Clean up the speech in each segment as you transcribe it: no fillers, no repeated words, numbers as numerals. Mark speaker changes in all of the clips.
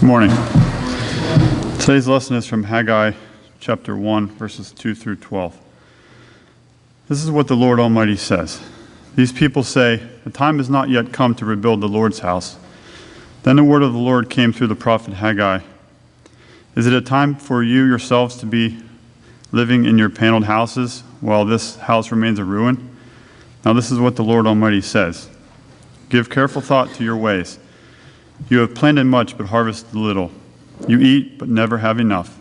Speaker 1: Good morning. Today's lesson is from Haggai chapter 1, verses 2 through 12. This is what the Lord Almighty says. These people say, "The time has not yet come to rebuild the Lord's house." Then the word of the Lord came through the prophet Haggai. Is it a time for you yourselves to be living in your paneled houses while this house remains a ruin? Now this is what the Lord Almighty says. Give careful thought to your ways. You have planted much, but harvested little. You eat, but never have enough.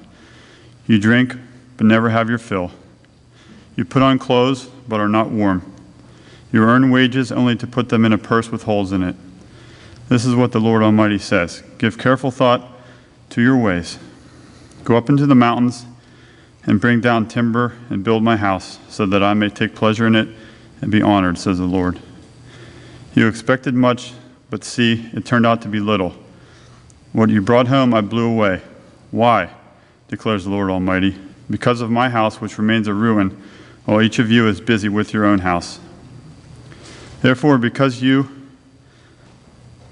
Speaker 1: You drink, but never have your fill. You put on clothes, but are not warm. You earn wages only to put them in a purse with holes in it. This is what the Lord Almighty says. Give careful thought to your ways. Go up into the mountains and bring down timber and build my house, so that I may take pleasure in it and be honored, says the Lord. You expected much, but see, it turned out to be little. What you brought home I blew away. Why? Declares the Lord Almighty. Because of my house, which remains a ruin, while each of you is busy with your own house. Therefore, because of you,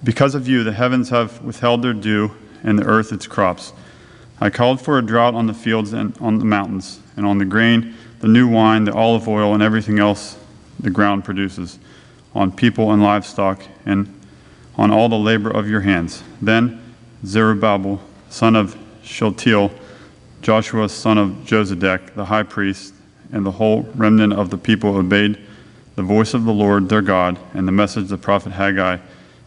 Speaker 1: the heavens have withheld their dew, and the earth its crops. I called for a drought on the fields and on the mountains, and on the grain, the new wine, the olive oil, and everything else the ground produces, on people and livestock, and on all the labor of your hands. Then Zerubbabel, son of Shealtiel, Joshua, son of Josedek, the high priest, and the whole remnant of the people obeyed the voice of the Lord their God and the message of the prophet Haggai,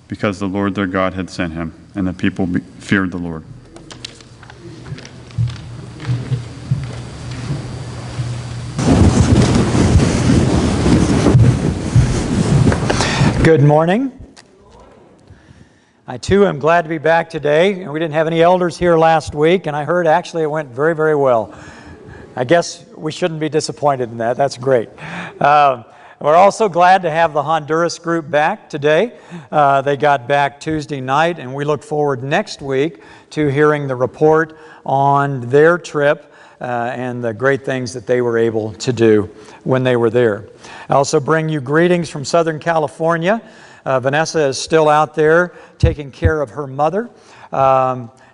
Speaker 1: because the Lord their God had sent him, and the people feared the Lord.
Speaker 2: Good morning. I too am glad to be back today. We didn't have any elders here last week, and I heard actually it went very, very well. I guess we shouldn't be disappointed in that. That's great. We're also glad to have the Honduras group back today. They got back Tuesday night, and we look forward next week to hearing the report on their trip and the great things that they were able to do when they were there. I also bring you greetings from Southern California. Vanessa is still out there taking care of her mother.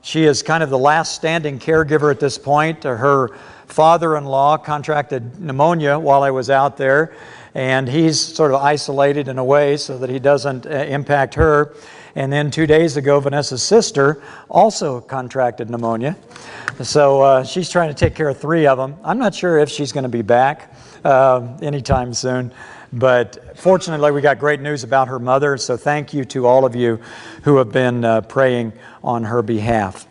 Speaker 2: She is kind of the last standing caregiver at this point. Her father-in-law contracted pneumonia while I was out there, and he's sort of isolated in a way so that he doesn't impact her. And then 2 days ago, Vanessa's sister also contracted pneumonia. So she's trying to take care of 3 of them. I'm not sure if she's going to be back anytime soon. But fortunately, we got great news about her mother, so thank you to all of you who have been praying on her behalf.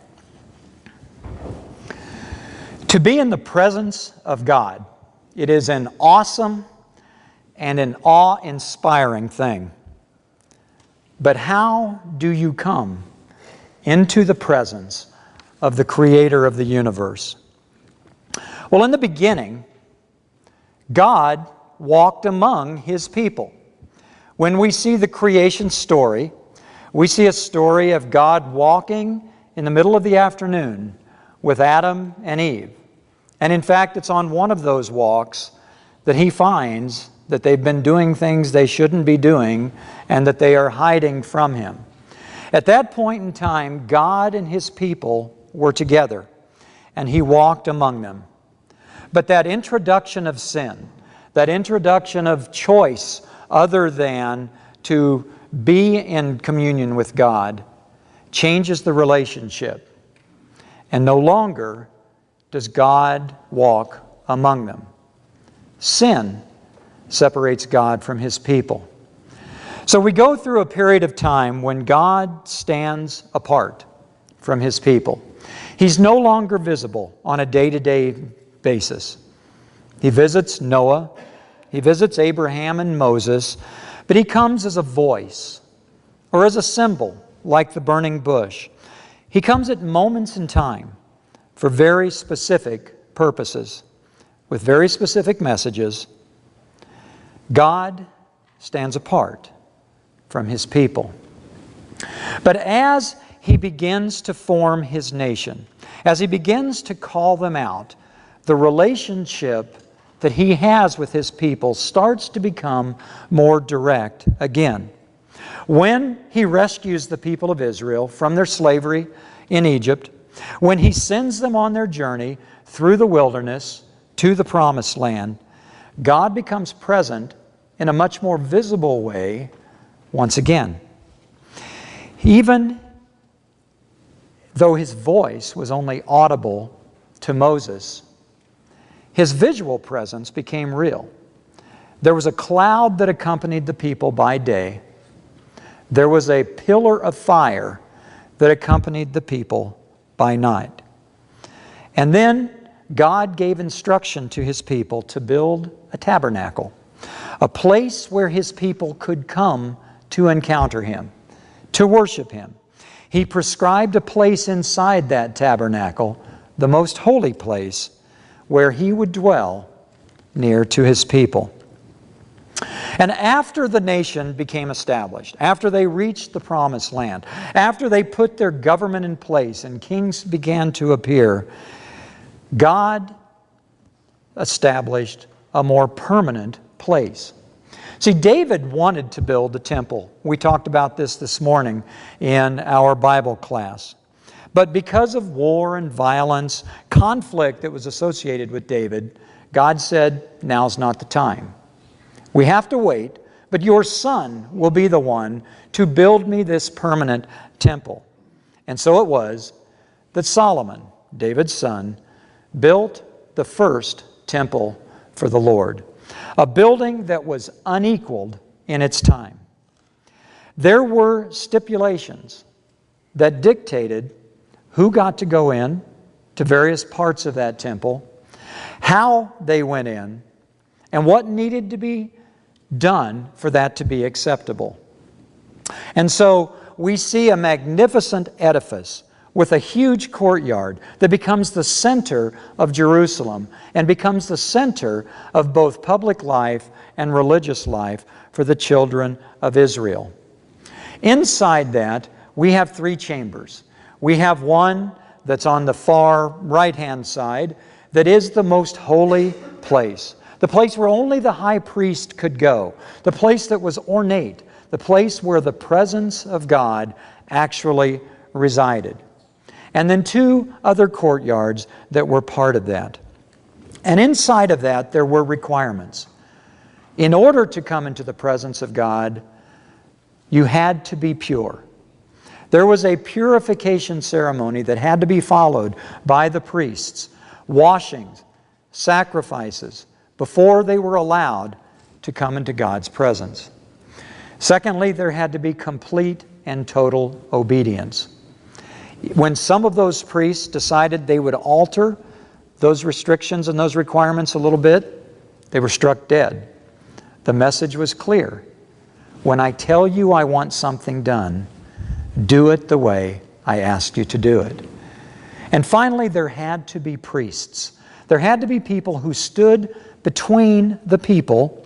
Speaker 2: To be in the presence of God, it is an awesome and an awe-inspiring thing. But how do you come into the presence of the Creator of the universe? Well, in the beginning, God walked among His people. When we see the creation story, we see a story of God walking in the middle of the afternoon with Adam and Eve. And in fact, it's on one of those walks that He finds that they've been doing things they shouldn't be doing and that they are hiding from Him. At that point in time, God and His people were together, and He walked among them. But that introduction of sin, that introduction of choice other than to be in communion with God, changes the relationship. And no longer does God walk among them. Sin separates God from His people. So we go through a period of time when God stands apart from His people. He's no longer visible on a day-to-day basis. He visits Noah, He visits Abraham and Moses, but He comes as a voice or as a symbol like the burning bush. He comes at moments in time for very specific purposes, with very specific messages. God stands apart from His people. But as He begins to form His nation, as He begins to call them out, the relationship that He has with His people starts to become more direct again. When He rescues the people of Israel from their slavery in Egypt, when He sends them on their journey through the wilderness to the Promised Land, God becomes present in a much more visible way once again. Even though His voice was only audible to Moses, His visual presence became real. There was a cloud that accompanied the people by day. There was a pillar of fire that accompanied the people by night. And then God gave instruction to His people to build a tabernacle, a place where His people could come to encounter Him, to worship Him. He prescribed a place inside that tabernacle, the most holy place, where He would dwell near to His people. And after the nation became established, after they reached the Promised Land, after they put their government in place and kings began to appear, God established a more permanent place. See, David wanted to build the temple. We talked about this morning in our Bible class. But because of war and violence, conflict that was associated with David, God said, now's not the time. We have to wait, but your son will be the one to build me this permanent temple. And so it was that Solomon, David's son, built the first temple for the Lord, a building that was unequaled in its time. There were stipulations that dictated who got to go in to various parts of that temple, how they went in, and what needed to be done for that to be acceptable. And so we see a magnificent edifice with a huge courtyard that becomes the center of Jerusalem and becomes the center of both public life and religious life for the children of Israel. Inside that, we have three chambers. We have one that's on the far right-hand side that is the most holy place, the place where only the high priest could go, the place that was ornate, the place where the presence of God actually resided. And then two other courtyards that were part of that. And inside of that, there were requirements. In order to come into the presence of God, you had to be pure. There was a purification ceremony that had to be followed by the priests, washings, sacrifices, before they were allowed to come into God's presence. Secondly, there had to be complete and total obedience. When some of those priests decided they would alter those restrictions and those requirements a little bit, they were struck dead. The message was clear. When I tell you I want something done, do it the way I asked you to do it. And finally, there had to be priests. There had to be people who stood between the people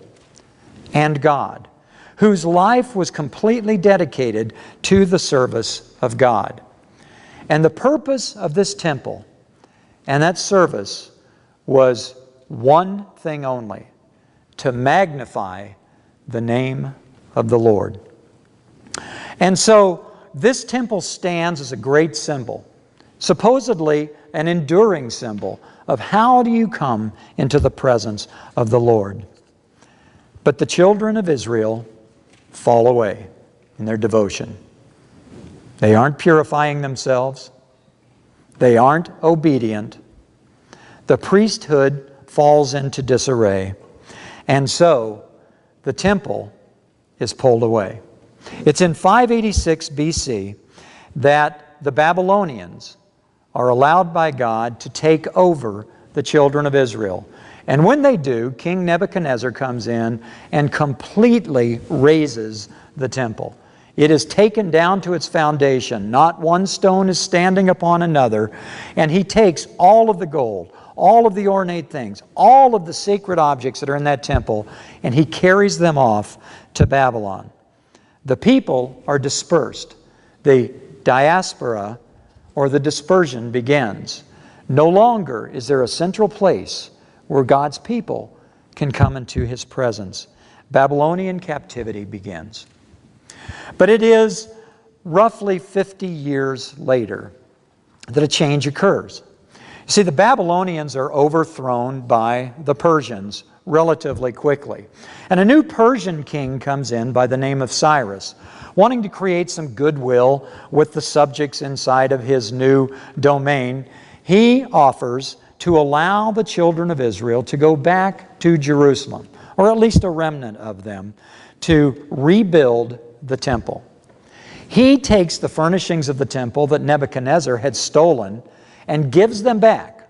Speaker 2: and God, whose life was completely dedicated to the service of God. And the purpose of this temple and that service was one thing only: to magnify the name of the Lord. And so this temple stands as a great symbol, supposedly an enduring symbol of how do you come into the presence of the Lord. But the children of Israel fall away in their devotion. They aren't purifying themselves. They aren't obedient. The priesthood falls into disarray. And so the temple is pulled away. It's in 586 BC that the Babylonians are allowed by God to take over the children of Israel. And when they do, King Nebuchadnezzar comes in and completely razes the temple. It is taken down to its foundation. Not one stone is standing upon another. And he takes all of the gold, all of the ornate things, all of the sacred objects that are in that temple, and he carries them off to Babylon. The people are dispersed. The diaspora, or the dispersion, begins. No longer is there a central place where God's people can come into His presence. Babylonian captivity begins. But it is roughly 50 years later that a change occurs. You see, the Babylonians are overthrown by the Persians relatively quickly. And a new Persian king comes in by the name of Cyrus, wanting to create some goodwill with the subjects inside of his new domain. He offers to allow the children of Israel to go back to Jerusalem, or at least a remnant of them, to rebuild the temple. He takes the furnishings of the temple that Nebuchadnezzar had stolen and gives them back,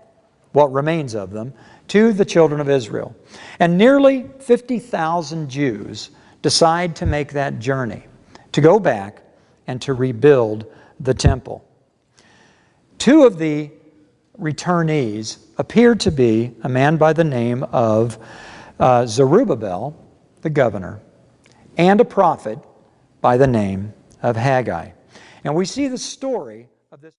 Speaker 2: what remains of them, to the children of Israel. And nearly 50,000 Jews decide to make that journey, to go back and to rebuild the temple. Two of the returnees appear to be a man by the name of Zerubbabel, the governor, and a prophet by the name of Haggai. And we see the story of this.